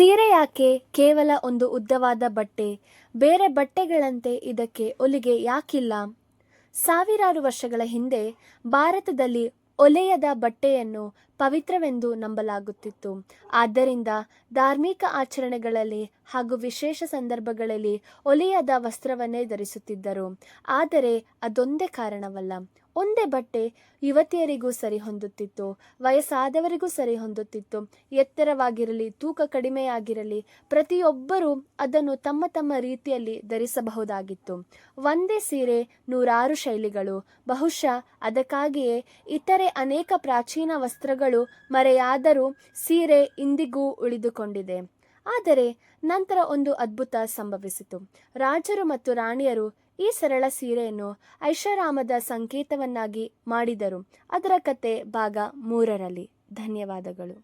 ಸೀರೆ ಯಾಕೆ ಕೇವಲ ಒಂದು ಉದ್ದವಾದ ಬಟ್ಟೆ? ಬೇರೆ ಬಟ್ಟೆಗಳಂತೆ ಇದಕ್ಕೆ ಹೊಲಿಗೆ ಯಾಕಿಲ್ಲ? ಸಾವಿರಾರು ವರ್ಷಗಳ ಹಿಂದೆ ಭಾರತದಲ್ಲಿ ಹೊಲೆಯದ ಬಟ್ಟೆಯನ್ನು ಪವಿತ್ರವೆಂದು ನಂಬಲಾಗುತ್ತಿತ್ತು. ಆದ್ದರಿಂದ ಧಾರ್ಮಿಕ ಆಚರಣೆಗಳಲ್ಲಿ ಹಾಗೂ ವಿಶೇಷ ಸಂದರ್ಭಗಳಲ್ಲಿ ಹೊಲೆಯದ ವಸ್ತ್ರವನ್ನೇ ಧರಿಸುತ್ತಿದ್ದರು. ಆದರೆ ಅದೊಂದೇ ಕಾರಣವಲ್ಲ. ಒಂದೇ ಬಟ್ಟೆ ಯುವತಿಯರಿಗೂ ಸರಿ ಹೊಂದುತ್ತಿತ್ತು, ವಯಸ್ಸಾದವರಿಗೂ ಸರಿ ಹೊಂದುತ್ತಿತ್ತು. ಎತ್ತರವಾಗಿರಲಿ, ತೂಕ ಕಡಿಮೆಯಾಗಿರಲಿ, ಪ್ರತಿಯೊಬ್ಬರೂ ಅದನ್ನು ತಮ್ಮ ತಮ್ಮ ರೀತಿಯಲ್ಲಿ ಧರಿಸಬಹುದಾಗಿತ್ತು. ಒಂದೇ ಸೀರೆ ನೂರಾರು ಶೈಲಿಗಳು. ಬಹುಶಃ ಅದಕ್ಕಾಗಿಯೇ ಇತರೆ ಅನೇಕ ಪ್ರಾಚೀನ ವಸ್ತ್ರಗಳು ಮರೆಯಾದರೂ ಸೀರೆ ಇಂದಿಗೂ ಉಳಿದುಕೊಂಡಿದೆ. ಆದರೆ ನಂತರ ಒಂದು ಅದ್ಭುತ ಸಂಭವಿಸಿತು. ರಾಜರು ಮತ್ತು ರಾಣಿಯರು ಈ ಸರಳ ಸೀರೆಯನ್ನು ಐಷಾರಾಮದ ಸಂಕೇತವನ್ನಾಗಿ ಮಾಡಿದರು. ಅದರ ಕತೆ ಭಾಗ 3ರಲ್ಲಿ. ಧನ್ಯವಾದಗಳು.